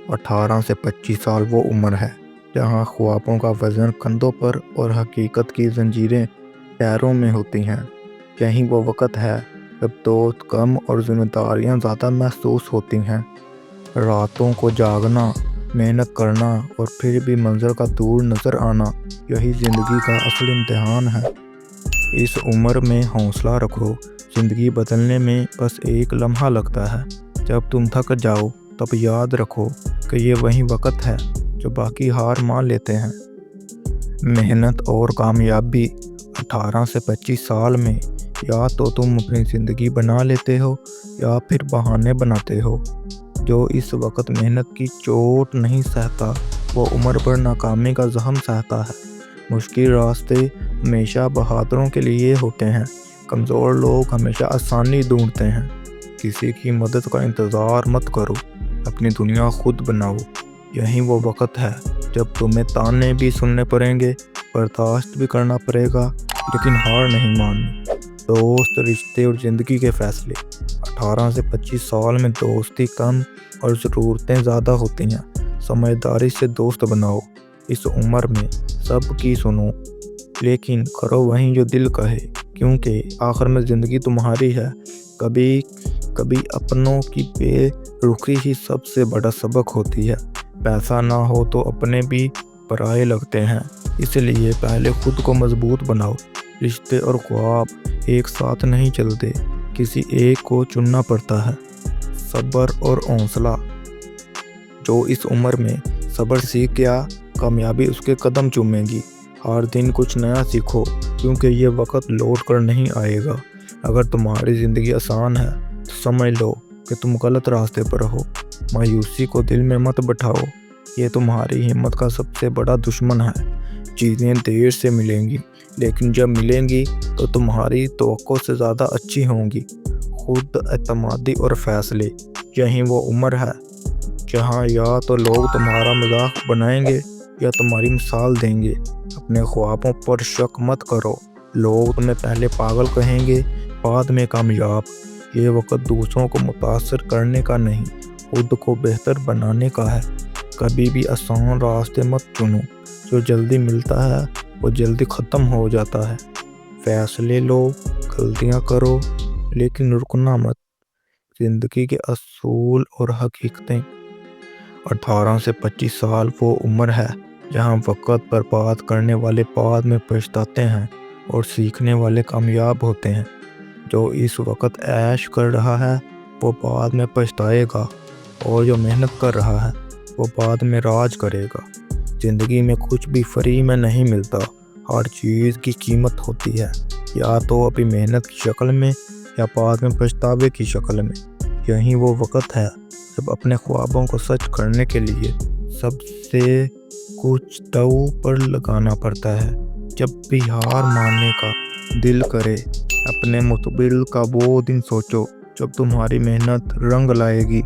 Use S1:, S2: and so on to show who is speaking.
S1: 18 سے 25 سال وہ عمر ہے جہاں خوابوں کا وزن کندھوں پر اور حقیقت کی زنجیریں پیروں میں ہوتی ہیں۔ یہی وہ وقت ہے جب دوست کم اور ذمہ داریاں زیادہ محسوس ہوتی ہیں۔ راتوں کو جاگنا، محنت کرنا اور پھر بھی منظر کا دور نظر آنا، یہی زندگی کا اصل امتحان ہے۔ اس عمر میں حوصلہ رکھو، زندگی بدلنے میں بس ایک لمحہ لگتا ہے۔ جب تم تھک جاؤ تب یاد رکھو کہ یہ وہی وقت ہے جو باقی ہار مان لیتے ہیں۔ محنت اور کامیابی 18 سے 25 سال میں یا تو تم اپنی زندگی بنا لیتے ہو یا پھر بہانے بناتے ہو۔ جو اس وقت محنت کی چوٹ نہیں سہتا وہ عمر پر ناکامی کا زخم سہتا ہے۔ مشکل راستے ہمیشہ بہادروں کے لیے ہوتے ہیں۔ کمزور لوگ ہمیشہ آسانی ڈھونڈتے ہیں۔ کسی کی مدد کا انتظار مت کرو، اپنی دنیا خود بناؤ۔ یہی وہ وقت ہے جب تمہیں تانے بھی سننے پڑیں گے، برداشت بھی کرنا پڑے گا، لیکن ہار نہیں ماننی۔ دوست، رشتے اور زندگی کے فیصلے۔ 18 سے 25 سال میں دوستی کم اور ضرورتیں زیادہ ہوتی ہیں۔ سمجھداری سے دوست بناؤ۔ اس عمر میں سب کی سنو، لیکن کرو وہیں جو دل کہے، کیونکہ آخر میں زندگی تمہاری ہے۔ کبھی اپنوں کی بے رخی ہی سب سے بڑا سبق ہوتی ہے۔ پیسہ نہ ہو تو اپنے بھی پرائے لگتے ہیں، اس لیے پہلے خود کو مضبوط بناؤ۔ رشتے اور خواب ایک ساتھ نہیں چلتے، کسی ایک کو چننا پڑتا ہے۔ صبر اور حوصلہ۔ جو اس عمر میں صبر سیکھ گیا، کامیابی اس کے قدم چومے گی۔ ہر دن کچھ نیا سیکھو، کیونکہ یہ وقت لوٹ کر نہیں آئے گا۔ اگر تمہاری زندگی آسان ہے تو سمجھ لو کہ تم غلط راستے پر ہو۔ مایوسی کو دل میں مت بٹھاؤ، یہ تمہاری ہمت کا سب سے بڑا دشمن ہے۔ چیزیں دیر سے ملیں گی، لیکن جب ملیں گی تو تمہاری توقع سے زیادہ اچھی ہوں گی۔ خود اعتمادی اور فیصلے۔ یہی وہ عمر ہے جہاں یا تو لوگ تمہارا مذاق بنائیں گے یا تمہاری مثال دیں گے۔ اپنے خوابوں پر شک مت کرو، لوگ تمہیں پہلے پاگل کہیں گے، بعد میں کامیاب۔ یہ وقت دوسروں کو متاثر کرنے کا نہیں، خود کو بہتر بنانے کا ہے۔ کبھی بھی آسان راستے مت چنو، جو جلدی ملتا ہے وہ جلدی ختم ہو جاتا ہے۔ فیصلے لو، غلطیاں کرو، لیکن رکنا مت۔ زندگی کے اصول اور حقیقتیں۔ 18 سے 25 سال وہ عمر ہے جہاں وقت برباد کرنے والے بعد میں پچھتاتے ہیں اور سیکھنے والے کامیاب ہوتے ہیں۔ جو اس وقت عیش کر رہا ہے وہ بعد میں پچھتائے گا، اور جو محنت کر رہا ہے وہ بعد میں راج کرے گا۔ زندگی میں کچھ بھی فری میں نہیں ملتا، ہر چیز کی قیمت ہوتی ہے، یا تو ابھی محنت کی شکل میں یا بعد میں پچھتاوے کی شکل میں۔ یہی وہ وقت ہے جب اپنے خوابوں کو سچ کرنے کے لیے سب سے کچھ داؤ پر لگانا پڑتا ہے۔ جب بھی ہار ماننے کا دل کرے، اپنے مستقبل کا وہ دن سوچو جب تمہاری محنت رنگ لائے گی۔